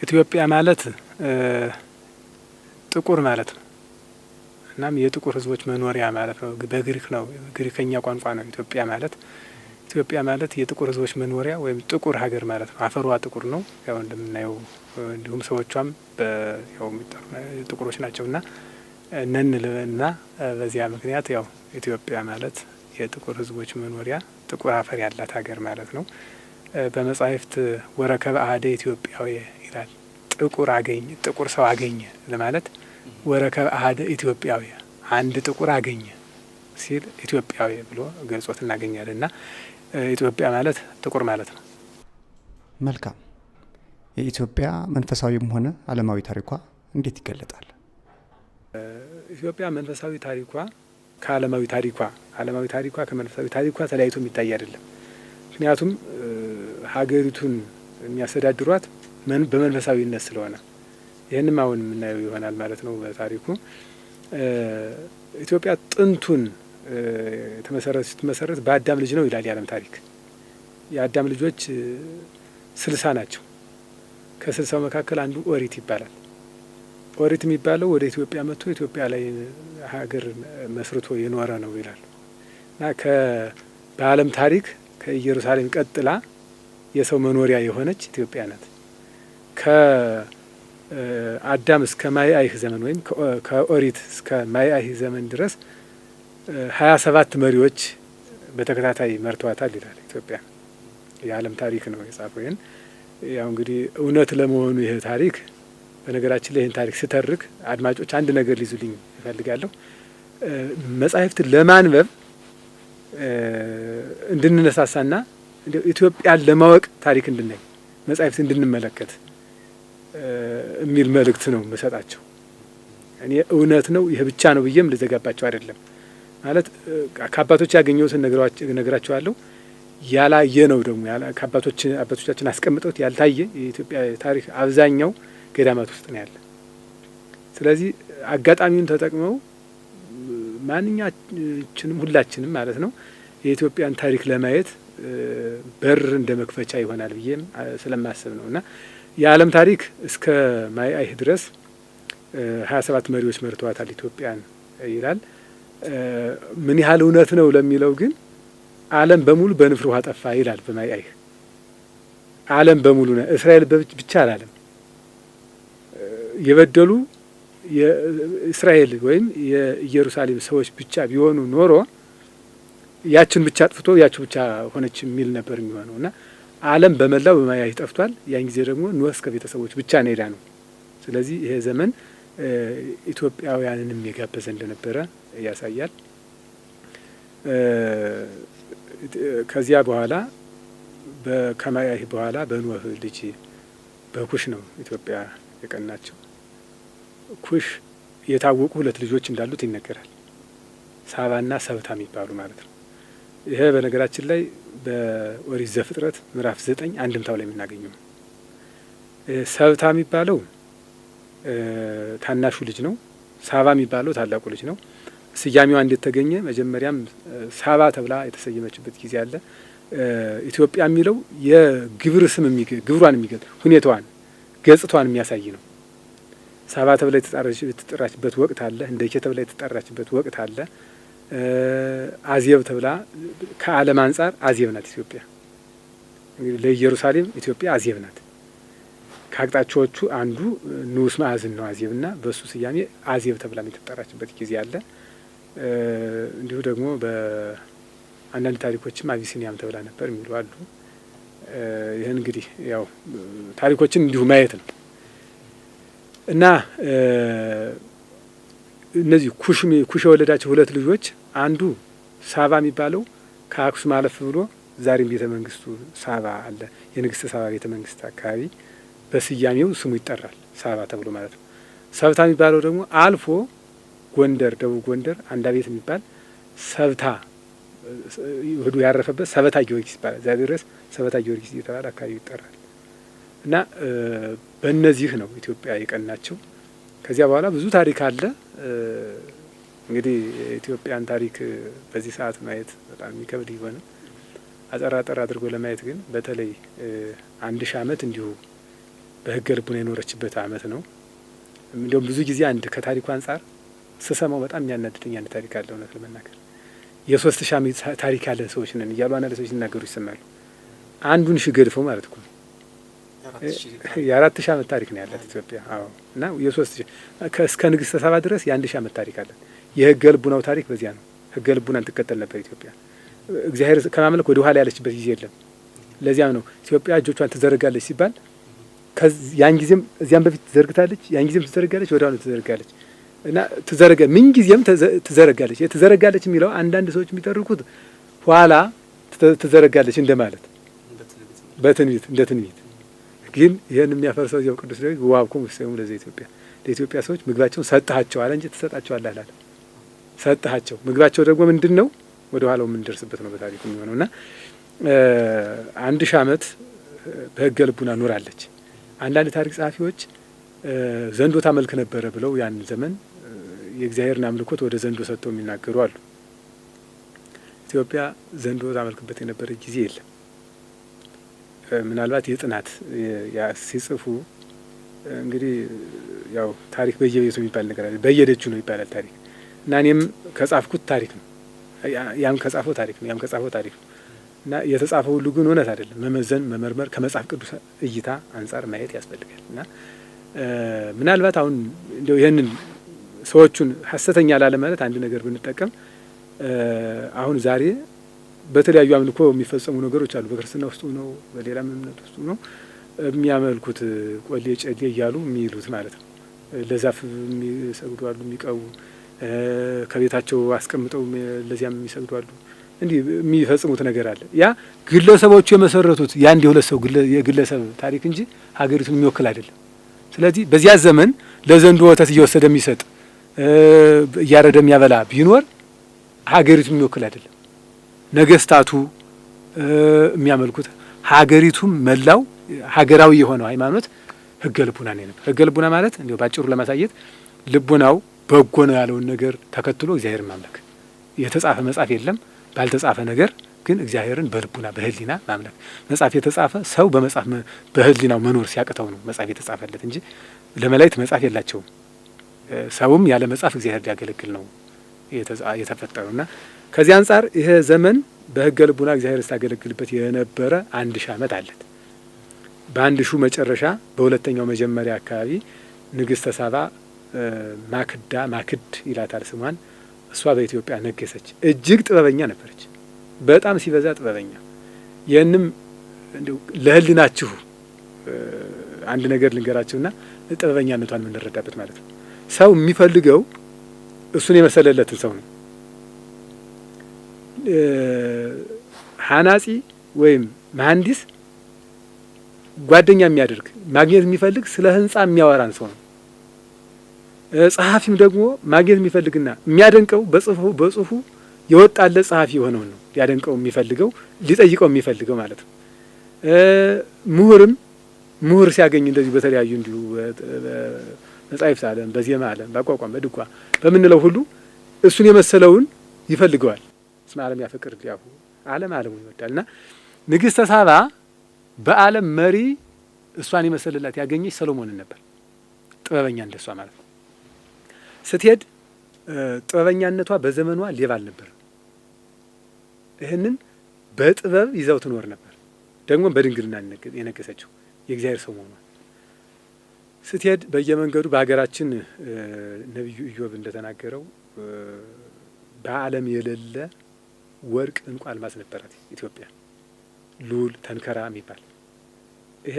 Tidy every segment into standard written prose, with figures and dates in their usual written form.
ኢትዮጵያ ማለት ጥቁር ማለት ነው። እናም የጥቁር ሕዝቦች መኖሪያ ማለት ነው። በግሪክ ነው፣ ግሪከኛ ቋንቋ ነው ኢትዮጵያ ማለት። ኢትዮጵያ ማለት የጥቁር ሕዝቦች መኖሪያ ወይም ጥቁር ሀገር ማለት ነው። አፈሯ ጥቁር ነው ያው እንደምናየው፣ እንዲሁም ሰዎቿም ያው ጥቁሮች ናቸውና ነንልና በዚያ ምክንያት ያው ኢትዮጵያ ማለት የጥቁር ሕዝቦች መኖሪያ ጥቁር አፈር ያላት ሀገር ማለት ነው። በመጻሕፍት ወረከበ አሐደ ኢትዮጵያዊ ይላል። ጥቁር አገኘ፣ ጥቁር ሰው አገኘ ለማለት ወረከበ አሐደ ኢትዮጵያዊ አንድ ጥቁር አገኘ ሲል ኢትዮጵያዊ ብሎ ገልጾት እናገኛለን። እና ኢትዮጵያ ማለት ጥቁር ማለት ነው። መልካም። የኢትዮጵያ መንፈሳዊም ሆነ ዓለማዊ ታሪኳ እንዴት ይገለጣል? ኢትዮጵያ መንፈሳዊ ታሪኳ ከዓለማዊ ታሪኳ፣ ዓለማዊ ታሪኳ ከመንፈሳዊ ታሪኳ ተለያይቶ የሚታይ አይደለም። ምክንያቱም ሀገሪቱን የሚያስተዳድሯት በመንፈሳዊነት ስለሆነ ይህንም አሁን የምናየው ይሆናል ማለት ነው። በታሪኩ ኢትዮጵያ ጥንቱን ስትመሰረት በአዳም ልጅ ነው ይላል የዓለም ታሪክ። የአዳም ልጆች 60 ናቸው። ከ60ው መካከል አንዱ ኦሪት ይባላል። ኦሪት የሚባለው ወደ ኢትዮጵያ መጥቶ ኢትዮጵያ ላይ ሀገር መስርቶ የኖረ ነው ይላል እና በዓለም ታሪክ ከኢየሩሳሌም ቀጥላ የሰው መኖሪያ የሆነች ኢትዮጵያ ናት። ከአዳም እስከ ማይአይህ ዘመን ወይም ከኦሪት እስከ ማይአይህ ዘመን ድረስ 27 መሪዎች በተከታታይ መርተዋታል ይላል ኢትዮጵያ። የዓለም ታሪክ ነው የጻፈው። ይህን ያው እንግዲህ እውነት ለመሆኑ ይህ ታሪክ በነገራችን ላይ ይህን ታሪክ ስተርክ አድማጮች አንድ ነገር ሊይዙልኝ ይፈልጋለሁ። መጻሕፍትን ለማንበብ እንድንነሳሳና ኢትዮጵያን ለማወቅ ታሪክ እንድናይ መጻሕፍት እንድንመለከት የሚል መልእክት ነው የምሰጣቸው። እኔ እውነት ነው ይህ ብቻ ነው ብዬም ልዘጋባቸው አይደለም። ማለት ከአባቶች ያገኘሁትን ነግራቸዋለሁ። ያላየ ነው ደግሞ አባቶቻችን አስቀምጠውት ያልታየ የኢትዮጵያ ታሪክ አብዛኛው ገዳማት ውስጥ ነው ያለ። ስለዚህ አጋጣሚውን ተጠቅመው ማንኛችንም ሁላችንም ማለት ነው የኢትዮጵያን ታሪክ ለማየት በር እንደ መክፈቻ ይሆናል ብዬም ስለማስብ ነው። እና የዓለም ታሪክ እስከ ማይአይህ ድረስ 27 መሪዎች መርተዋታል ኢትዮጵያን ይላል። ምን ያህል እውነት ነው ለሚለው ግን ዓለም በሙሉ በንፍር ውሃ ጠፋ ይላል በማይአይህ። ዓለም በሙሉ ነው፣ እስራኤል ብቻ አላለም። የበደሉ የእስራኤል ወይም የኢየሩሳሌም ሰዎች ብቻ ቢሆኑ ኖሮ ያችን ብቻ አጥፍቶ ያችሁ ብቻ ሆነች የሚል ነበር የሚሆነው። እና ዓለም በመላው በማይአይህ ጠፍቷል። ያን ጊዜ ደግሞ ኖህ እስከ ቤተሰቦች ብቻ ነው የዳነው። ስለዚህ ይሄ ዘመን ኢትዮጵያውያንንም የጋበዘ እንደነበረ ያሳያል። ከዚያ በኋላ ከማይአይህ በኋላ በኖህ ልጅ በኩሽ ነው ኢትዮጵያ የቀናቸው። ኩሽ የታወቁ 2 ልጆች እንዳሉት ይነገራል። ሳባና ሰብታ የሚባሉ ማለት ነው። ይሄ በነገራችን ላይ በኦሪት ዘፍጥረት ምዕራፍ 9 አንድምታው ላይ የምናገኘው ነው። ሰብታ የሚባለው ታናሹ ልጅ ነው። ሳባ የሚባለው ታላቁ ልጅ ነው። ስያሜዋ እንዴት ተገኘ? መጀመሪያም ሳባ ተብላ የተሰየመችበት ጊዜ አለ። ኢትዮጵያ የሚለው የግብር ስም ግብሯን የሚገልጥ ሁኔታዋን፣ ገጽቷን የሚያሳይ ነው። ሳባ ተብላ የተጠራችበት ወቅት አለ። እንደኬ ተብላ የተጠራችበት ወቅት አለ። አዜብ ተብላ ከዓለም አንጻር አዜብ ናት ኢትዮጵያ። እንግዲህ ለኢየሩሳሌም ኢትዮጵያ አዜብ ናት። ከአቅጣጫዎቹ አንዱ ንዑስ ማዕዝን ነው አዜብና በእሱ ስያሜ አዜብ ተብላ የተጠራችበት ጊዜ አለ። እንዲሁ ደግሞ በአንዳንድ ታሪኮችም አቢሲኒያም ተብላ ነበር የሚሉ አሉ። ይህን እንግዲህ ያው ታሪኮችን እንዲሁ ማየት ነው። እና እነዚህ ኩሽ የወለዳቸው 2 ልጆች አንዱ ሳባ የሚባለው ከአክሱም አለፍ ብሎ ዛሬም ቤተ መንግስቱ ሳባ አለ። የንግስት ሳባ ቤተ መንግስት አካባቢ በስያሜው ስሙ ይጠራል፣ ሳባ ተብሎ ማለት ነው። ሰብታ የሚባለው ደግሞ አልፎ ጎንደር፣ ደቡብ ጎንደር አንዳ ቤት የሚባል ሰብታ ይሁዱ ያረፈበት ሰበታ ጊዮርጊስ ይባላል። ዛሬ ድረስ ሰበታ ጊዮርጊስ እየተባለ አካባቢው ይጠራል። እና በእነዚህ ነው ኢትዮጵያ የቀናቸው። ከዚያ በኋላ ብዙ ታሪክ አለ። እንግዲህ የኢትዮጵያን ታሪክ በዚህ ሰዓት ማየት በጣም የሚከብድ ይሆንም። አጠር አድርጎ ለማየት ግን በተለይ 1000 ዓመት እንዲሁ በሕገ ልቡና የኖረችበት ዓመት ነው። እንዲሁም ብዙ ጊዜ አንድ ከታሪኩ አንጻር ስሰማው በጣም የሚያናድደኝ አንድ ታሪክ አለ። እውነት ለመናገር የ3000 ዓመት ታሪክ ያለን ሰዎች ነን እያሉ አንዳንድ ሰዎች ሲናገሩ ይሰማሉ። አንዱን ሺህ ገድፈው ማለት እኮ የ4000 ዓመት ታሪክ ነው ያላት ኢትዮጵያ። አዎ እና የ3000 እስከ ንግሥተ ሳባ ድረስ የ1000 ዓመት ታሪክ አለን። የሕገ ልቡናው ታሪክ በዚያ ነው። ሕገ ልቡናን ትከተል ነበር ኢትዮጵያ። እግዚአብሔር ከማምለክ ወደ ኋላ ያለችበት ጊዜ የለም። ለዚያም ነው ኢትዮጵያ እጆቿን ትዘረጋለች ሲባል ያን ጊዜም እዚያም በፊት ትዘርግታለች፣ ያን ጊዜም ትዘረጋለች፣ ወዲያውኑ ትዘረጋለች እና ምን ጊዜም ትዘረጋለች። ትዘረጋለች የሚለው አንዳንድ ሰዎች የሚጠርኩት ኋላ ትዘረጋለች እንደማለት በትንቢት እንደ ትንቢት ግን ይህን የሚያፈርሰው እዚያው ቅዱስ ዳዊት ወሀብኩሙ ውስቴቶሙ ለዘኢትዮጵያ ለኢትዮጵያ ሰዎች ምግባቸውን ሰጥሃቸው አለ እንጂ ትሰጣቸዋለህ አላለ። ሰጥሃቸው ምግባቸው ደግሞ ምንድን ነው? ወደ ኋላው የምንደርስበት ነው በታሪኩ የሚሆነው እና 1000 ዓመት በሕገ ልቡና ኖራለች። አንዳንድ ታሪክ ጸሐፊዎች ዘንዶ ታመልክ ነበረ ብለው ያን ዘመን የእግዚአብሔርን አምልኮት ወደ ዘንዶ ሰጥተው የሚናገሩ አሉ። ኢትዮጵያ ዘንዶ ታመልክበት የነበረ ጊዜ የለም። ምናልባት የጥናት ሲጽፉ እንግዲህ ያው ታሪክ በየቤቱ የሚባል ነገር አለ፣ በየደጁ ነው ይባላል ታሪክ እና እኔም ከጻፍኩት ታሪክ ነው፣ ያም ከጻፈው ታሪክ ነው፣ ያም ከጻፈው ታሪክ ነው እና የተጻፈው ሁሉ ግን እውነት አይደለም። መመዘን መመርመር ከመጽሐፍ ቅዱስ እይታ አንጻር ማየት ያስፈልጋል እና ምናልባት አሁን እንደው ይህንን ሰዎቹን ሐሰተኛ ላለ ማለት አንድ ነገር ብንጠቀም አሁን ዛሬ በተለያዩ አምልኮ የሚፈጸሙ ነገሮች አሉ። በክርስትና ውስጥ ነው፣ በሌላም እምነት ውስጥ ነው የሚያመልኩት ቆሌ ጨሌ እያሉ የሚሉት ማለት ነው። ለዛፍ የሚሰግዱ አሉ፣ የሚቀቡ ከቤታቸው አስቀምጠው ለዚያም የሚሰግዱ አሉ። እንዲህ የሚፈጽሙት ነገር አለ። ያ ግለሰቦቹ የመሰረቱት የአንድ የሁለት ሰው የግለሰብ ታሪክ እንጂ ሀገሪቱን የሚወክል አይደለም። ስለዚህ በዚያ ዘመን ለዘንዶ ወተት እየወሰደ የሚሰጥ እያረደ የሚያበላ ቢኖር ሀገሪቱን የሚወክል አይደለም። ነገስታቱ የሚያመልኩት ሀገሪቱም መላው ሀገራዊ የሆነው ሃይማኖት ሕገ ልቡና ነው ነበር። ሕገ ልቡና ማለት እንዲያው ባጭሩ ለማሳየት ልቡናው በጎ ነው ያለውን ነገር ተከትሎ እግዚአብሔርን ማምለክ። የተጻፈ መጽሐፍ የለም። ባልተጻፈ ነገር ግን እግዚአብሔርን በልቡና በህሊና ማምለክ። መጽሐፍ የተጻፈ ሰው በመጽሐፍ በህሊናው መኖር ሲያቅተው ነው መጽሐፍ የተጻፈለት እንጂ ለመላእክት መጽሐፍ የላቸውም። ሰውም ያለ መጽሐፍ እግዚአብሔር ሊያገለግል ነው የተፈጠረው እና ከዚህ አንጻር ይሄ ዘመን በሕገ ልቡና እግዚአብሔር ስታገለግልበት የነበረ 1000 ዓመት አለት። በ1000 መጨረሻ በሁለተኛው መጀመሪያ አካባቢ ንግሥተ ሳባ ማክድ ይላታል ስሟን። እሷ በኢትዮጵያ ነገሰች። እጅግ ጥበበኛ ነበረች፣ በጣም ሲበዛ ጥበበኛ። ይህንም እንደው ለህሊናችሁ አንድ ነገር ልንገራችሁና ጥበበኛነቷን የምንረዳበት ማለት ነው። ሰው የሚፈልገው እሱን የመሰለለትን ሰው ነው። ሐናጺ ወይም መሐንዲስ ጓደኛ የሚያደርግ ማግኘት የሚፈልግ ስለ ህንጻ የሚያወራን ሰው ነው። ጸሐፊም ደግሞ ማግኘት የሚፈልግና የሚያደንቀው በጽሁፉ የወጣለት ጸሐፊ የሆነውን ነው ሊያደንቀው የሚፈልገው ሊጠይቀው የሚፈልገው ማለት ነው። ምሁር ሲያገኝ እንደዚሁ በተለያዩ እንዲሁ መጻሕፍት ዓለም በዜማ ዓለም በአቋቋም በድጓ በምንለው ሁሉ እሱን የመሰለውን ይፈልገዋል። እስመ ዓለም ያፈቅር ዲያሁ ዓለሙን ይወዳል እና ንግሥተ ሳባ በዓለም መሪ እሷን የመሰለላት ያገኘች ሰሎሞንን ነበር። ጥበበኛ እንደሷ ማለት ነው። ስትሄድ ጥበበኛነቷ በዘመኗ ሌባ አልነበር። ይህንን በጥበብ ይዘው ትኖር ነበር። ደግሞ በድንግልና የነገሰችው የእግዚአብሔር ሰው መሆኗ ስትሄድ በየመንገዱ በሀገራችን ነቢዩ ኢዮብ እንደተናገረው በዓለም የሌለ ወርቅ እንቁ አልማዝ ነበራት ኢትዮጵያ፣ ሉል ተንከራ የሚባል ይሄ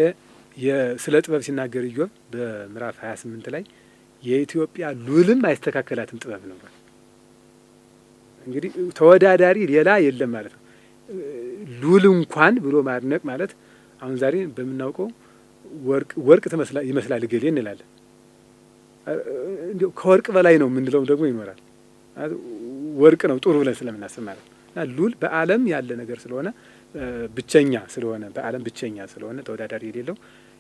ስለ ጥበብ ሲናገር ኢዮብ በምዕራፍ 28 ላይ የኢትዮጵያ ሉልም አይስተካከላትም ጥበብ ነው። እንግዲህ ተወዳዳሪ ሌላ የለም ማለት ነው። ሉል እንኳን ብሎ ማድነቅ ማለት አሁን ዛሬ በምናውቀው ወርቅ ይመስላል እገሌ እንላለን። እንዲያው ከወርቅ በላይ ነው የምንለው ደግሞ ይኖራል። ወርቅ ነው ጥሩ ብለን ስለምናስብ ማለት ነው። እና ሉል በዓለም ያለ ነገር ስለሆነ ብቸኛ ስለሆነ በዓለም ብቸኛ ስለሆነ ተወዳዳሪ የሌለው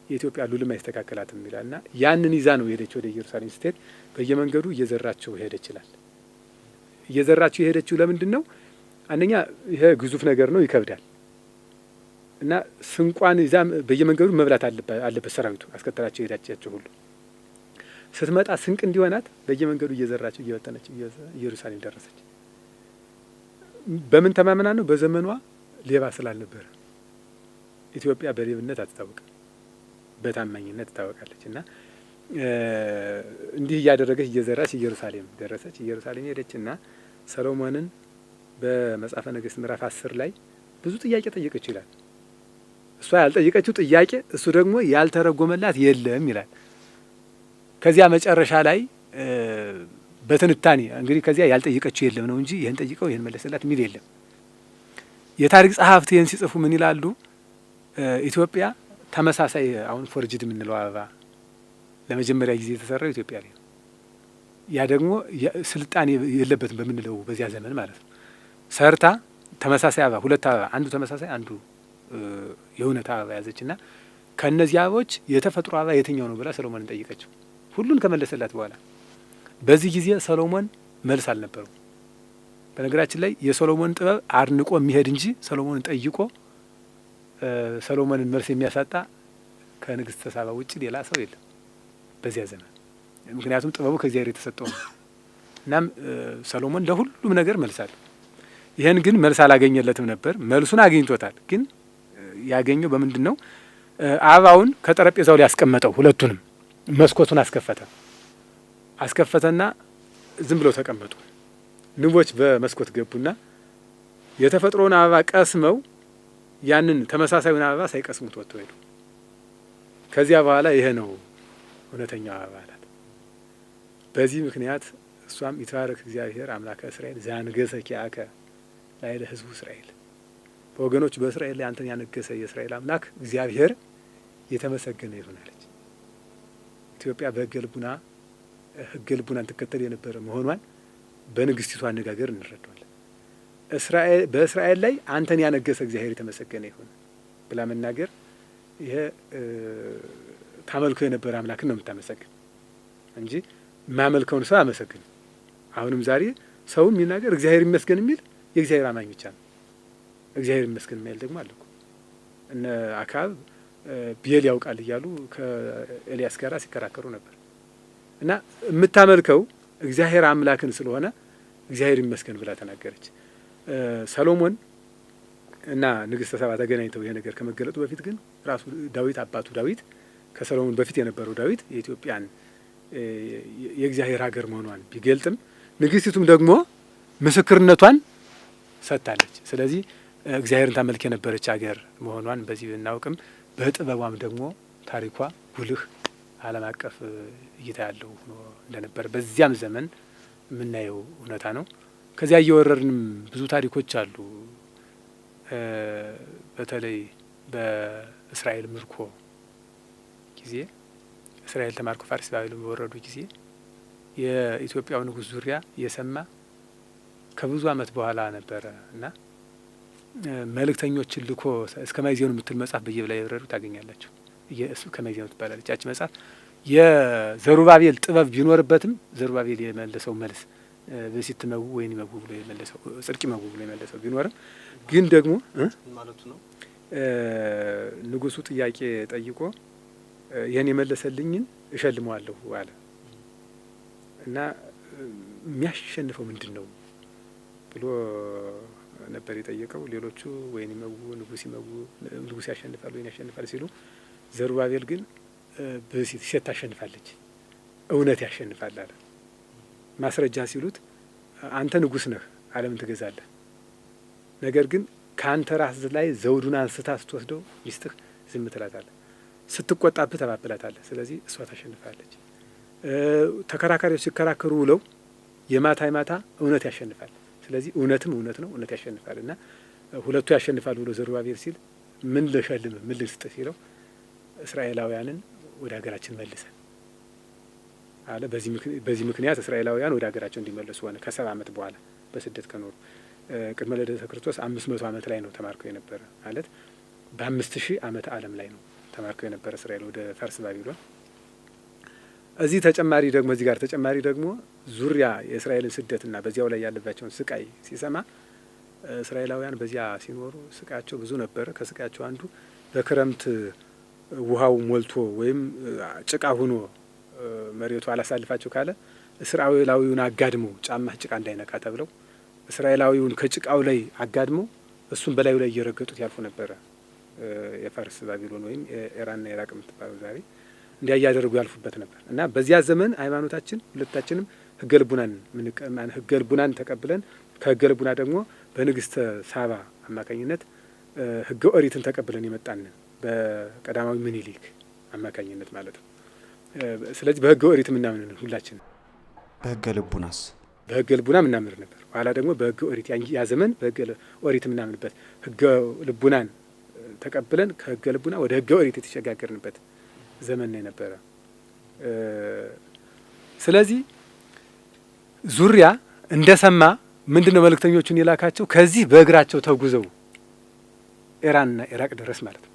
የኢትዮጵያ ሉልም አይስተካከላትም ይላል እና ያንን ይዛ ነው ሄደች ወደ ኢየሩሳሌም ስትሄድ በየመንገዱ እየዘራቸው ሄደች ይላል። እየዘራቸው የሄደችው ለምንድን ነው? አንደኛ ይሄ ግዙፍ ነገር ነው፣ ይከብዳል። እና ስንቋን ይዛም በየመንገዱ መብላት አለበት ሰራዊቱ አስከተላቸው የሄዳቸው ሁሉ ስትመጣ ስንቅ እንዲሆናት በየመንገዱ እየዘራቸው እየበተነች ኢየሩሳሌም ደረሰች። በምን ተማምና ነው? በዘመኗ ሌባ ስላልነበረ። ኢትዮጵያ በሌብነት አትታወቅም፣ በታማኝነት ትታወቃለች። እና እንዲህ እያደረገች እየዘራች ኢየሩሳሌም ደረሰች። ኢየሩሳሌም ሄደችና ሰሎሞንን በመጽሐፈ ነገሥት ምዕራፍ 10 ላይ ብዙ ጥያቄ ጠየቀችው ይላል። እሷ ያልጠየቀችው ጥያቄ እሱ ደግሞ ያልተረጎመላት የለም ይላል። ከዚያ መጨረሻ ላይ በትንታኔ እንግዲህ ከዚያ ያልጠየቀችው የለም ነው እንጂ ይህን ጠይቀው ይህን መለሰላት የሚል የለም። የታሪክ ጸሐፍት ይህን ሲጽፉ ምን ይላሉ? ኢትዮጵያ ተመሳሳይ አሁን ፎርጅድ የምንለው አበባ ለመጀመሪያ ጊዜ የተሰራው ኢትዮጵያ ላይ ነው። ያ ደግሞ ስልጣኔ የለበትም በምንለው በዚያ ዘመን ማለት ነው። ሰርታ ተመሳሳይ አበባ ሁለት አበባ አንዱ ተመሳሳይ አንዱ የእውነት አበባ ያዘችና ከእነዚህ አበቦች የተፈጥሮ አበባ የትኛው ነው ብላ ሰሎሞንን ጠይቀችው። ሁሉን ከመለሰላት በኋላ በዚህ ጊዜ ሰሎሞን መልስ አልነበረው። በነገራችን ላይ የሰሎሞን ጥበብ አድንቆ የሚሄድ እንጂ ሰሎሞንን ጠይቆ ሰሎሞንን መልስ የሚያሳጣ ከንግሥተ ሳባ ውጭ ሌላ ሰው የለም በዚያ ዘመን። ምክንያቱም ጥበቡ ከእግዚአብሔር የተሰጠው ነው። እናም ሰሎሞን ለሁሉም ነገር መልስ አለው። ይህን ግን መልስ አላገኘለትም ነበር። መልሱን አግኝቶታል። ግን ያገኘው በምንድን ነው? አበባውን ከጠረጴዛው ላይ ያስቀመጠው፣ ሁለቱንም መስኮቱን አስከፈተና ዝም ብለው ተቀመጡ። ንቦች በመስኮት ገቡና የተፈጥሮውን አበባ ቀስመው ያንን ተመሳሳዩን አበባ ሳይቀስሙት ወጥተው ሄዱ። ከዚያ በኋላ ይሄ ነው እውነተኛው አበባ አላት። በዚህ ምክንያት እሷም ይትባረክ እግዚአብሔር አምላከ እስራኤል ዘአንገሠ ኪያከ ላዕለ ሕዝቡ እስራኤል፣ በወገኖች በእስራኤል ላይ አንተን ያነገሰ የእስራኤል አምላክ እግዚአብሔር የተመሰገነ ይሁን አለች። ኢትዮጵያ በሕገ ልቡናን ትከተል የነበረ መሆኗን በንግስቲቱ አነጋገር እንረዳዋለን። በእስራኤል ላይ አንተን ያነገሰ እግዚአብሔር የተመሰገነ ይሁን ብላ መናገር ይሄ ታመልኮ የነበረ አምላክን ነው የምታመሰግን እንጂ የማያመልከውን ሰው አያመሰግንም። አሁንም ዛሬ ሰው የሚናገር እግዚአብሔር ይመስገን የሚል የእግዚአብሔር አማኝ ብቻ ነው። እግዚአብሔር ይመስገን የሚል ደግሞ አለ እኮ። እነ አክዓብ ብዔል ያውቃል እያሉ ከኤልያስ ጋር ሲከራከሩ ነበር። እና የምታመልከው እግዚአብሔር አምላክን ስለሆነ እግዚአብሔር ይመስገን ብላ ተናገረች። ሰሎሞን እና ንግሥተ ሳባ ተገናኝተው ይሄ ነገር ከመገለጡ በፊት ግን ራሱ ዳዊት አባቱ ዳዊት ከሰሎሞን በፊት የነበረው ዳዊት የኢትዮጵያን የእግዚአብሔር ሀገር መሆኗን ቢገልጥም ንግስቲቱም ደግሞ ምስክርነቷን ሰጥታለች። ስለዚህ እግዚአብሔርን ታመልክ የነበረች ሀገር መሆኗን በዚህ ብናውቅም በጥበቧም ደግሞ ታሪኳ ጉልህ ዓለም አቀፍ እይታ ያለው ሆኖ እንደነበረ በዚያም ዘመን የምናየው እውነታ ነው። ከዚያ እየወረድንም ብዙ ታሪኮች አሉ። በተለይ በእስራኤል ምርኮ ጊዜ እስራኤል ተማርኮ ፋርስ ባቢሎን በወረዱ ጊዜ የኢትዮጵያው ንጉሥ ዙሪያ የሰማ ከብዙ ዓመት በኋላ ነበረ እና መልእክተኞችን ልኮ እስከ ማይዜኑ የምትል መጽሐፍ በየላይብረሪው ታገኛላችሁ። እሱ ከማይዜኑ ትባላለች። ያቺ መጽሐፍ የዘሩባቤል ጥበብ ቢኖርበትም ዘሩባቤል የመለሰው መልስ በሲት መጉ ወይን መጉ ብሎ የመለሰው ጽድቅ መጉ ብሎ የመለሰው ቢኖርም ግን ደግሞ ማለቱ ነው ንጉሱ ጥያቄ ጠይቆ ይህን የመለሰልኝን እሸልመዋለሁ አለ እና የሚያሸንፈው ምንድን ነው ብሎ ነበር የጠየቀው። ሌሎቹ ወይን ይመጉ ንጉስ ያሸንፋል ወይን ያሸንፋል ሲሉ ዘሩባቤል ግን በሲት ሴት ታሸንፋለች፣ እውነት ያሸንፋል አለ። ማስረጃ ሲሉት አንተ ንጉስ ነህ፣ ዓለምን ትገዛለህ። ነገር ግን ከአንተ ራስ ላይ ዘውዱን አንስታ ስትወስደው ሚስትህ ዝም ትላታለህ፣ ስትቆጣብህ ተባብላታለህ። ስለዚህ እሷ ታሸንፋለች። ተከራካሪዎች ሲከራከሩ ውለው የማታ እውነት ያሸንፋል። ስለዚህ እውነትም እውነት ነው፣ እውነት ያሸንፋል እና ሁለቱ ያሸንፋል ብሎ ዘሩባቤል ሲል ምን ልሸልምህ ምን ልስጥህ ሲለው እስራኤላውያንን ወደ ሀገራችን መልሰን አለ። በዚህ ምክንያት እስራኤላውያን ወደ ሀገራቸው እንዲመለሱ ሆነ። ከ70 ዓመት በኋላ በስደት ከኖሩ ቅድመ ልደተ ክርስቶስ 500 ዓመት ላይ ነው ተማርከው የነበረ ማለት በ5000 ዓመት ዓለም ላይ ነው ተማርከው የነበረ እስራኤል ወደ ፋርስ ባቢሎን። እዚህ ጋር ተጨማሪ ደግሞ ዙሪያ የእስራኤልን ስደትና በዚያው ላይ ያለባቸውን ስቃይ ሲሰማ እስራኤላውያን በዚያ ሲኖሩ ስቃያቸው ብዙ ነበረ። ከስቃያቸው አንዱ በክረምት ውሃው ሞልቶ ወይም ጭቃ ሆኖ መሬቱ አላሳልፋቸው ካለ እስራኤላዊውን አጋድመው ጫማህ ጭቃ እንዳይነካ ተብለው እስራኤላዊውን ከጭቃው ላይ አጋድመው እሱን በላዩ ላይ እየረገጡት ያልፉ ነበረ። የፋርስ ባቢሎን ወይም ኢራንና ኢራቅ የምትባለው ዛሬ እንዲያ እያደረጉ ያልፉበት ነበር እና በዚያ ዘመን ሃይማኖታችን ሁለታችንም ሕገ ልቡናን ተቀብለን ከሕገ ልቡና ደግሞ በንግስተ ሳባ አማካኝነት ሕገ ኦሪትን ተቀብለን የመጣንን በቀዳማዊ ምኒልክ አማካኝነት ማለት ነው። ስለዚህ በሕገ ኦሪት የምናምን ሁላችን። በሕገ ልቡናስ? በሕገ ልቡና የምናምን ነበር። ኋላ ደግሞ በሕገ ኦሪት ያ ዘመን በሕገ ኦሪት የምናምንበት ሕገ ልቡናን ተቀብለን ከሕገ ልቡና ወደ ሕገ ኦሪት የተሸጋገርንበት ዘመን ነው የነበረ። ስለዚህ ዙሪያ እንደሰማ ምንድነው መልእክተኞቹን የላካቸው? ከዚህ በእግራቸው ተጉዘው ኢራንና ኢራቅ ድረስ ማለት ነው።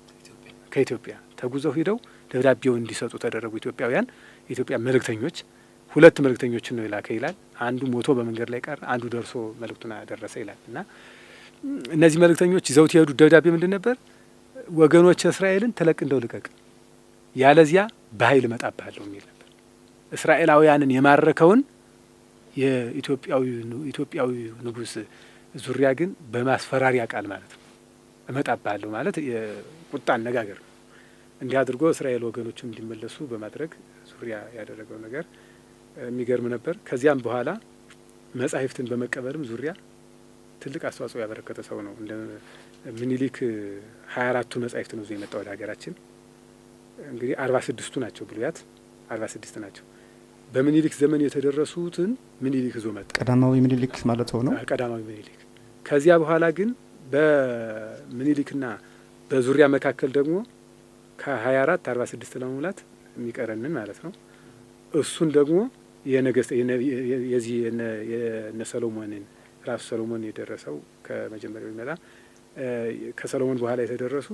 ከኢትዮጵያ ተጉዘው ሂደው ደብዳቤውን እንዲሰጡ ተደረጉ። ኢትዮጵያውያን የኢትዮጵያ መልእክተኞች 2 መልእክተኞችን ነው የላከ ይላል። አንዱ ሞቶ በመንገድ ላይ ቀረ፣ አንዱ ደርሶ መልእክቱን አደረሰ ይላል። እና እነዚህ መልእክተኞች ይዘውት የሄዱት ደብዳቤ ምንድን ነበር? ወገኖች እስራኤልን ተለቅ እንደው ልቀቅ፣ ያለዚያ በኃይል እመጣብሃለሁ የሚል ነበር። እስራኤላውያንን የማረከውን የኢትዮጵያዊ ንጉሥ ዙሪያ ግን በማስፈራሪያ ቃል ማለት ነው እመጣብሃለሁ ማለት የቁጣ አነጋገር ነው። እንዲህ አድርጎ እስራኤል ወገኖቹን እንዲመለሱ በማድረግ ዙሪያ ያደረገው ነገር የሚገርም ነበር። ከዚያም በኋላ መጻሕፍትን በመቀበልም ዙሪያ ትልቅ አስተዋጽኦ ያበረከተ ሰው ነው። እንደ ምኒልክ 24ቱ መጻሕፍት ነው ይዞ የመጣ ወደ ሀገራችን። እንግዲህ 46ቱ ናቸው ብሉያት፣ 46 ናቸው። በምኒልክ ዘመን የተደረሱትን ምኒልክ ይዞ መጣ። ቀዳማዊ ምኒልክ ማለት ነው። ቀዳማዊ ምኒልክ። ከዚያ በኋላ ግን በምኒልክና በዙሪያ መካከል ደግሞ ከ24 46 ለመሙላት የሚቀረንን ማለት ነው። እሱን ደግሞ የዚህ የነ ሰሎሞንን ራሱ ሰሎሞን የደረሰው ከመጀመሪያው ይመጣ ከሰሎሞን በኋላ የተደረሱ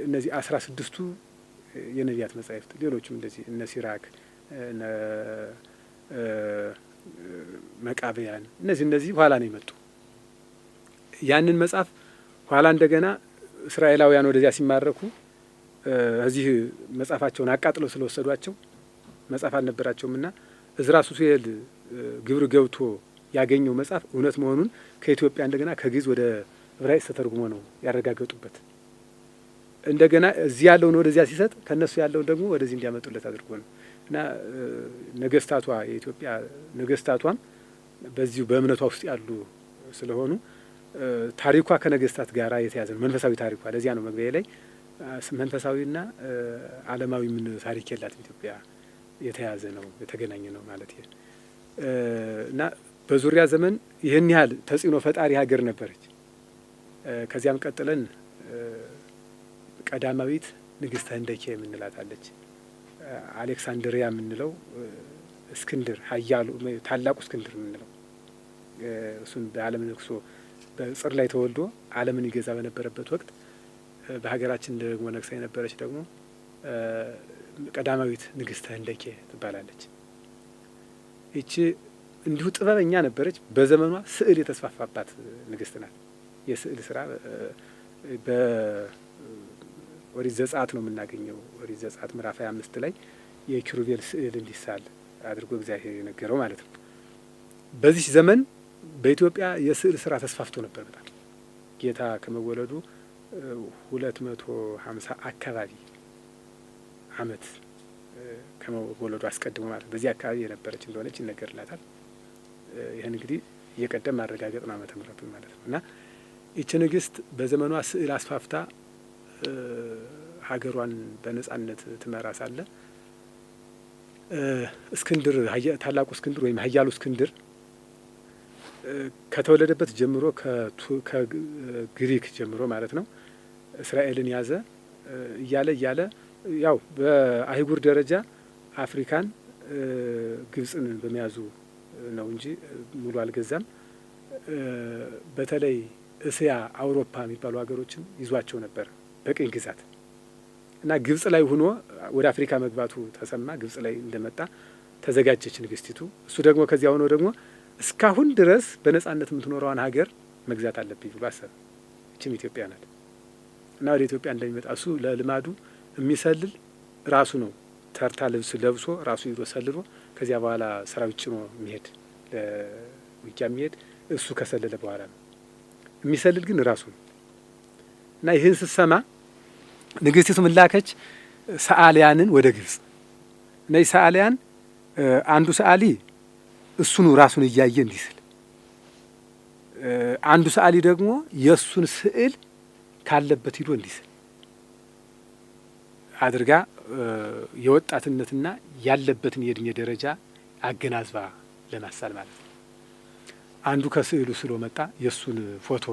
እነዚህ 16ቱ የነቢያት መጻሕፍት፣ ሌሎችም እንደዚህ እነ ሲራክ እነ መቃብያን እነዚህ ኋላ ነው የመጡ። ያንን መጽሐፍ ኋላ እንደገና እስራኤላውያን ወደዚያ ሲማረኩ እዚህ መጽሐፋቸውን አቃጥለው ስለወሰዷቸው መጽሐፍ አልነበራቸውም እና እዝራ ሱቱኤል ግብር ገብቶ ያገኘው መጽሐፍ እውነት መሆኑን ከኢትዮጵያ እንደገና ከግዕዝ ወደ ዕብራይስጥ ተተርጉሞ ነው ያረጋገጡበት። እንደገና እዚህ ያለውን ወደዚያ ሲሰጥ ከነሱ ያለውን ደግሞ ወደዚህ እንዲያመጡለት አድርጎ ነው እና ነገስታቷ የኢትዮጵያ ነገስታቷም በዚሁ በእምነቷ ውስጥ ያሉ ስለሆኑ ታሪኳ ከነገስታት ጋር የተያዘ ነው። መንፈሳዊ ታሪኳ ለዚያ ነው መግቢያ ላይ መንፈሳዊና ዓለማዊ ምን ታሪክ የላትም ኢትዮጵያ፣ የተያዘ ነው የተገናኘ ነው ማለት ይሄ እና በዙሪያ ዘመን ይህን ያህል ተጽዕኖ ፈጣሪ ሀገር ነበረች። ከዚያም ቀጥለን ቀዳማዊት ንግስተ ህንደኬ የምንላታለች። አሌክሳንድሪያ የምንለው እስክንድር ኃያሉ ታላቁ እስክንድር የምንለው እሱን በዓለም ነግሶ በጽር ላይ ተወልዶ ዓለምን ይገዛ በነበረበት ወቅት በሀገራችን ደግሞ ነግሳ የነበረች ደግሞ ቀዳማዊት ንግስተ ህንደኬ ትባላለች። ይቺ እንዲሁ ጥበበኛ ነበረች። በዘመኗ ስዕል የተስፋፋባት ንግስት ናት። የስዕል ስራ በኦሪት ዘጸአት ነው የምናገኘው። ኦሪት ዘጸአት ምዕራፍ 25 ላይ የኪሩቤል ስዕል እንዲሳል አድርጎ እግዚአብሔር የነገረው ማለት ነው። በዚህ ዘመን በኢትዮጵያ የስዕል ስራ ተስፋፍቶ ነበር በጣም ጌታ ከመወለዱ 250 አካባቢ አመት ከመወለዱ አስቀድሞ ማለት በዚህ አካባቢ የነበረች እንደሆነች ይነገርላታል። ይህን እንግዲህ እየቀደም ማረጋገጥ ነው ዓመተ ምሕረቱን ማለት ነው። እና ይቺ ንግስት በዘመኗ ስዕል አስፋፍታ ሀገሯን በነጻነት ትመራ ሳለ እስክንድር ታላቁ እስክንድር ወይም ኃያሉ እስክንድር ከተወለደበት ጀምሮ ከግሪክ ጀምሮ ማለት ነው እስራኤልን ያዘ እያለ ያው በአህጉር ደረጃ አፍሪካን ግብጽን በመያዙ ነው እንጂ ሙሉ አልገዛም። በተለይ እስያ፣ አውሮፓ የሚባሉ ሀገሮችን ይዟቸው ነበር በቅኝ ግዛት እና ግብጽ ላይ ሆኖ ወደ አፍሪካ መግባቱ ተሰማ። ግብጽ ላይ እንደመጣ ተዘጋጀች ንግስቲቱ። እሱ ደግሞ ከዚያ ሆኖ ደግሞ እስካሁን ድረስ በነጻነት የምትኖረዋን ሀገር መግዛት አለብኝ ብሎ አሰበ። እችም ኢትዮጵያ ናት እና ወደ ኢትዮጵያ እንደሚመጣ እሱ ለልማዱ የሚሰልል ራሱ ነው። ተርታ ልብስ ለብሶ ራሱ ይዞ ሰልሎ ከዚያ በኋላ ሰራዊት ጭኖ የሚሄድ ለውጊያ የሚሄድ እሱ ከሰለለ በኋላ ነው የሚሰልል ግን ራሱ ነው። እና ይህን ስትሰማ ንግስቲቱ ምን ላከች? ሰዓሊያንን ወደ ግብጽ። እነዚህ ሰዓሊያን አንዱ ሰዓሊ እሱኑ ራሱን እያየ እንዲስል፣ አንዱ ሰዓሊ ደግሞ የእሱን ስዕል ካለበት ሂዶ እንዲስል አድርጋ የወጣትነትና ያለበትን የእድሜ ደረጃ አገናዝባ ለማሳል ማለት ነው። አንዱ ከስዕሉ ስሎ መጣ፣ የእሱን ፎቶ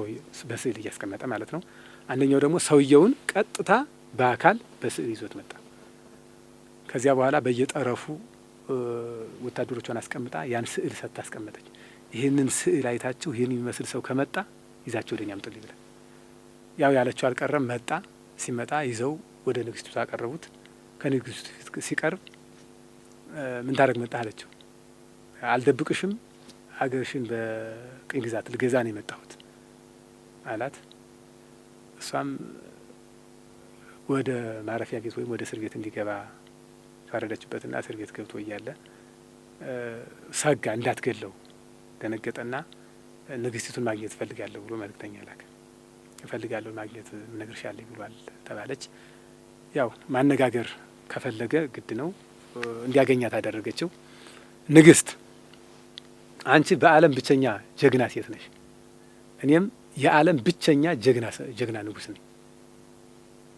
በስዕል እያስቀመጠ ማለት ነው። አንደኛው ደግሞ ሰውየውን ቀጥታ በአካል በስዕል ይዞት መጣ። ከዚያ በኋላ በየጠረፉ ወታደሮቿን አስቀምጣ ያን ስዕል ሰጥታ አስቀመጠች። ይህንን ስዕል አይታችሁ ይህን የሚመስል ሰው ከመጣ ይዛችሁ ወደኛ አምጡልኝ ብላ ያው ያለችው አልቀረም። መጣ። ሲመጣ ይዘው ወደ ንግስቲቱ አቀረቡት። ከንግስቲቱ ሲቀርብ ምን ታደርግ መጣ አለችው። አልደብቅሽም፣ አገርሽን በቅኝ ግዛት ልገዛ ነው የመጣሁት አላት። እሷም ወደ ማረፊያ ቤት ወይም ወደ እስር ቤት እንዲገባ ፈረደችበትና እስር ቤት ገብቶ እያለ ሰጋ፣ እንዳትገለው ደነገጠና ንግስቲቱን ማግኘት እፈልጋለሁ ብሎ መልእክተኛ ላከ። እፈልጋለሁ ማግኘት እነግርሻለሁ ብሏል ተባለች። ያው ማነጋገር ከፈለገ ግድ ነው፣ እንዲያገኛት አደረገችው። ንግስት አንቺ በዓለም ብቸኛ ጀግና ሴት ነሽ፣ እኔም የዓለም ብቸኛ ጀግና ንጉስ ነኝ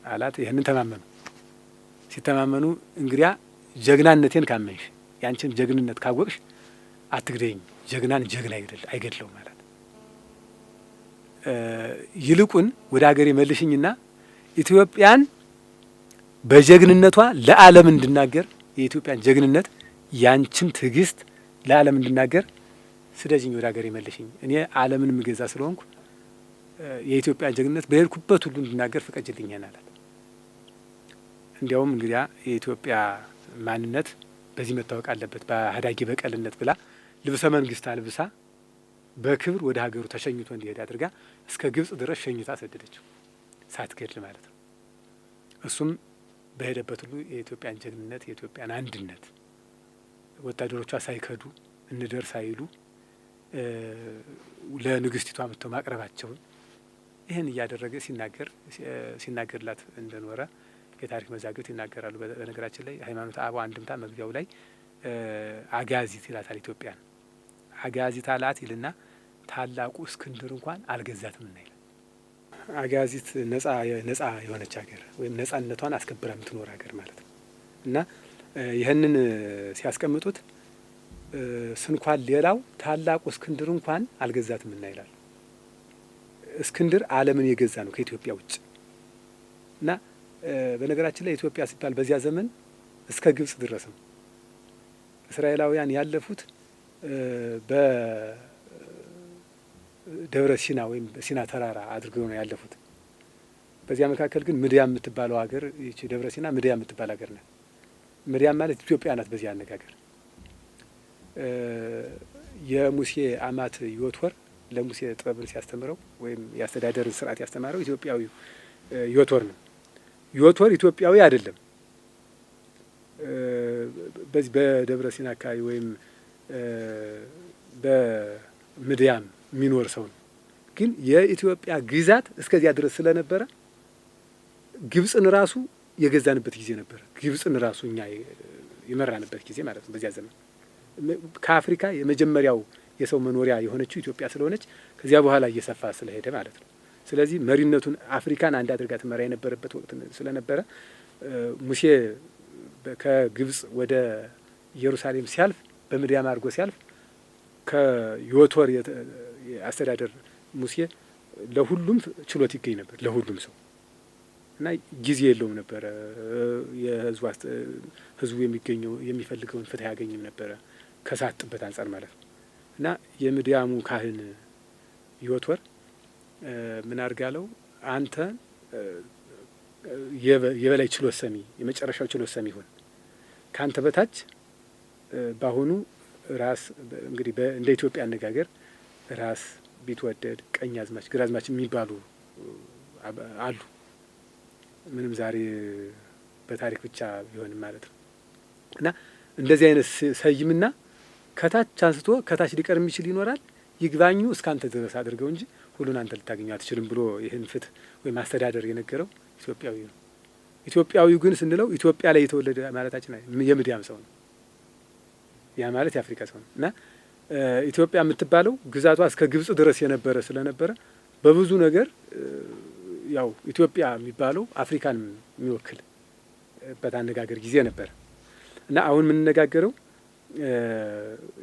አላት። ይህንን ተማመኑ። ሲተማመኑ እንግዲያ ጀግናነቴን ካመንሽ፣ ያንቺን ጀግንነት ካወቅሽ አትግደኝ፣ ጀግናን ጀግና አይገድለው ማለት ይልቁን ወደ ሀገሬ መልሽኝና ኢትዮጵያን በጀግንነቷ ለዓለም እንድናገር፣ የኢትዮጵያን ጀግንነት ያንቺን ትዕግስት ለዓለም እንድናገር ስደጅኝ፣ ወደ ሀገሬ መልሽኝ። እኔ ዓለምን ምገዛ ስለሆንኩ የኢትዮጵያን ጀግንነት በሄድኩበት ሁሉ እንድናገር ፍቀጅልኝ አላት። እንዲያውም እንግዲያ የኢትዮጵያ ማንነት በዚህ መታወቅ አለበት በሀዳጊ በቀልነት ብላ ልብሰ መንግስት አልብሳ በክብር ወደ ሀገሩ ተሸኝቶ እንዲሄድ አድርጋ እስከ ግብጽ ድረስ ሸኝታ ሰደደችው፣ ሳትገድል ማለት ነው። እሱም በሄደበት ሁሉ የኢትዮጵያን ጀግንነት የኢትዮጵያን አንድነት ወታደሮቿ ሳይከዱ እንደር ሳይሉ ለንግስቲቷ መጥተው ማቅረባቸውን ይህን እያደረገ ሲናገርላት እንደኖረ የታሪክ መዛግብት ይናገራሉ። በነገራችን ላይ ሃይማኖተ አበው አንድምታ መግቢያው ላይ አጋዚት ይላታል ኢትዮጵያን። አጋዚት አላት ይልና ታላቁ እስክንድር እንኳን አልገዛትም እና ይላል። አጋዚት ነጻ የሆነች ሀገር ወይም ነጻነቷን አስከብራ የምትኖር ሀገር ማለት ነው። እና ይህንን ሲያስቀምጡት ስንኳን ሌላው ታላቁ እስክንድር እንኳን አልገዛትም እና ይላል። እስክንድር ዓለምን የገዛ ነው ከኢትዮጵያ ውጭ። እና በነገራችን ላይ ኢትዮጵያ ሲባል በዚያ ዘመን እስከ ግብጽ ድረስ ነው። እስራኤላውያን ያለፉት በደብረ ሲና ወይም በሲና ተራራ አድርገው ነው ያለፉት። በዚያ መካከል ግን ምድያም የምትባለው ሀገር ይቺ ደብረ ሲና ምድያም የምትባል ሀገር ናት። ምድያም ማለት ኢትዮጵያ ናት። በዚያ አነጋገር የሙሴ አማት ዮቶር ለሙሴ ጥበብን ሲያስተምረው ወይም የአስተዳደርን ስርዓት ያስተማረው ኢትዮጵያዊ ዮቶር ነው። ዮቶር ኢትዮጵያዊ አይደለም። በዚህ በደብረ ሲና አካባቢ ወይም በምድያም የሚኖር ሰው ነው። ግን የኢትዮጵያ ግዛት እስከዚያ ድረስ ስለነበረ ግብጽን ራሱ የገዛንበት ጊዜ ነበረ። ግብጽን ራሱ እኛ የመራንበት ጊዜ ማለት ነው። በዚያ ዘመን ከአፍሪካ የመጀመሪያው የሰው መኖሪያ የሆነችው ኢትዮጵያ ስለሆነች ከዚያ በኋላ እየሰፋ ስለሄደ ማለት ነው። ስለዚህ መሪነቱን አፍሪካን አንድ አድርጋ ትመራ የነበረበት ወቅት ስለነበረ ሙሴ ከግብጽ ወደ ኢየሩሳሌም ሲያልፍ በምድያም አድርጎ ሲያልፍ ከዮቶር አስተዳደር ሙሴ ለሁሉም ችሎት ይገኝ ነበር፣ ለሁሉም ሰው እና ጊዜ የለውም ነበረ። ህዝቡ የሚፈልገውን ፍትህ ያገኝም ነበረ ከሳት ጥበት አንጻር ማለት ነው። እና የምድያሙ ካህን ዮቶር ምን አድርጋለው? አንተ የበላይ ችሎት ሰሚ፣ የመጨረሻው ችሎት ሰሚ ሆን። ካንተ በታች በአሁኑ ራስ እንግዲህ እንደ ኢትዮጵያ አነጋገር ራስ ቢትወደድ፣ ቀኛዝማች፣ ግራዝማች የሚባሉ አሉ። ምንም ዛሬ በታሪክ ብቻ ቢሆንም ማለት ነው። እና እንደዚህ አይነት ሰይምና ከታች አንስቶ ከታች ሊቀር የሚችል ይኖራል። ይግባኙ እስካንተ ድረስ አድርገው እንጂ ሁሉን አንተ ልታገኘው አትችልም ብሎ ይህን ፍትህ ወይም አስተዳደር የነገረው ኢትዮጵያዊ ነው። ኢትዮጵያዊው ግን ስንለው ኢትዮጵያ ላይ የተወለደ ማለታችን የምድያም ሰው ነው። ያ ማለት የአፍሪካ ሰው ነው። እና ኢትዮጵያ የምትባለው ግዛቷ እስከ ግብጽ ድረስ የነበረ ስለነበረ በብዙ ነገር ያው ኢትዮጵያ የሚባለው አፍሪካን የሚወክልበት አነጋገር ጊዜ ነበረ። እና አሁን የምንነጋገረው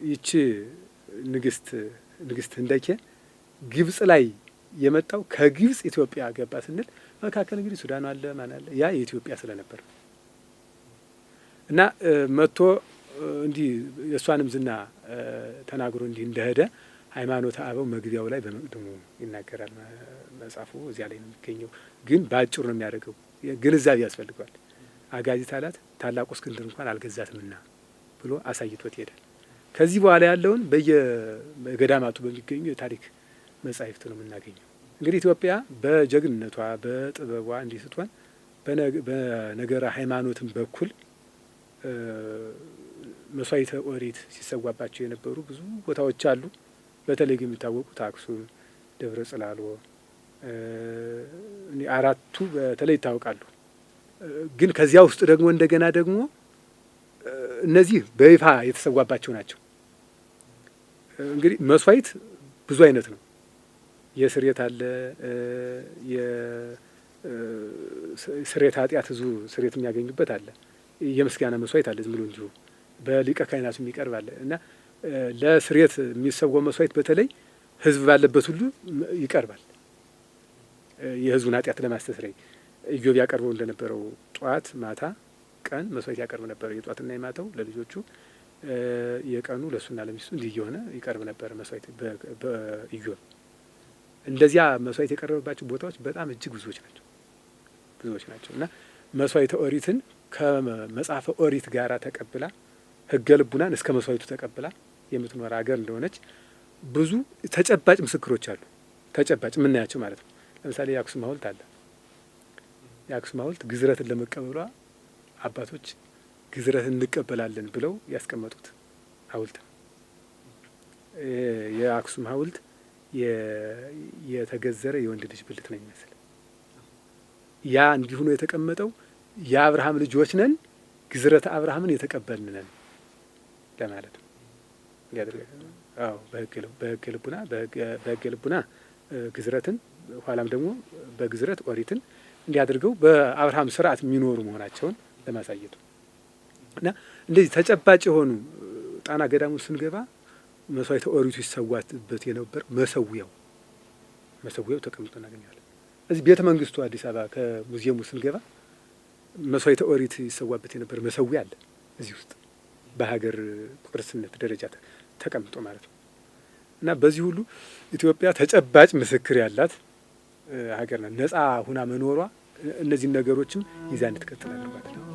ይቺ ንግስት ህንደኬ ግብጽ ላይ የመጣው ከግብጽ ኢትዮጵያ ገባ ስንል መካከል እንግዲህ ሱዳን አለ ማን አለ ያ የኢትዮጵያ ስለነበር እና መጥቶ እንዲህ የእሷንም ዝና ተናግሮ እንዲህ እንደሄደ ሃይማኖተ አበው መግቢያው ላይ በመቅደሙ ይናገራል። መጽሐፉ እዚያ ላይ ነው የሚገኘው። ግን በአጭሩ ነው የሚያደርገው። ግንዛቤ ያስፈልገዋል። አጋዚት አላት ታላቁ እስክንድር እንኳን አልገዛትምና ብሎ አሳይቶት ይሄዳል። ከዚህ በኋላ ያለውን በየገዳማቱ በሚገኙ የታሪክ መጻሕፍት ነው የምናገኘው። እንግዲህ ኢትዮጵያ በጀግንነቷ በጥበቧ እንዲህ ስትሆን በነገረ ሃይማኖትም በኩል መስዋዕተ ኦሪት ሲሰዋባቸው የነበሩ ብዙ ቦታዎች አሉ። በተለይ የሚታወቁት አክሱም፣ ደብረ ጽላሎ አራቱ በተለይ ይታወቃሉ። ግን ከዚያ ውስጥ ደግሞ እንደገና ደግሞ እነዚህ በይፋ የተሰዋባቸው ናቸው። እንግዲህ መስዋዕት ብዙ አይነት ነው። የስርየት አለ፣ የስርየት ኃጢአት ብዙ ስርየት የሚያገኙበት አለ። የምስጋና መስዋዕት አለ፣ ዝም ብሎ እንዲሁ በሊቀ ካህናቱ የሚቀርብ አለ እና ለስርየት የሚሰዋው መስዋዕት በተለይ ሕዝብ ባለበት ሁሉ ይቀርባል። የሕዝቡን ኃጢአት ለማስተስረይ ኢዮብ ያቀርበው እንደነበረው ጧት ማታ ቀን መስዋዕት ያቀርብ ነበር። የጧትና የማታው ለልጆቹ የቀኑ ለሱና ለሚስቱ እንዲህ እየሆነ ይቀርብ ነበር መስዋዕት በኢዮብ። እንደዚያ መስዋዕት የቀረበባቸው ቦታዎች በጣም እጅግ ብዙዎች ናቸው እና መስዋዕተ ኦሪትን ከመጽሐፈ ኦሪት ጋር ተቀብላ ሕገ ልቡናን እስከ መስዋዕቱ ተቀብላ የምትኖር ሀገር እንደሆነች ብዙ ተጨባጭ ምስክሮች አሉ። ተጨባጭ የምናያቸው ማለት ነው። ለምሳሌ የአክሱም ሐውልት አለ። የአክሱም ሐውልት ግዝረትን ለመቀበሏ አባቶች ግዝረትን እንቀበላለን ብለው ያስቀመጡት ሐውልት ነው። የአክሱም ሐውልት የተገዘረ የወንድ ልጅ ብልት ነው የሚመስል። ያ እንዲሁ ነው የተቀመጠው። የአብርሃም ልጆች ነን፣ ግዝረተ አብርሃምን የተቀበልን ነን ለማለት ነው። አዎ በሕገ ልቡና ግዝረትን ኋላም ደግሞ በግዝረት ኦሪትን እንዲያደርገው በአብርሃም ስርዓት የሚኖሩ መሆናቸውን ለማሳየቱ እና እንደዚህ ተጨባጭ የሆኑ ጣና ገዳሙ ስንገባ መስዋዕተ ኦሪቱ ይሰዋበት የነበር መሰዊያው ተቀምጦ እናገኛለን። እዚህ ቤተ መንግስቱ አዲስ አበባ ከሙዚየሙ ስንገባ መስዋዕተ ኦሪት ይሰዋበት የነበር መሰዊያ አለ እዚህ ውስጥ በሀገር ቅርስነት ደረጃ ተቀምጦ ማለት ነው። እና በዚህ ሁሉ ኢትዮጵያ ተጨባጭ ምስክር ያላት ሀገር ናት። ነጻ ሁና መኖሯ እነዚህን ነገሮችም ይዛ እንድትቀጥል ማለት ነው።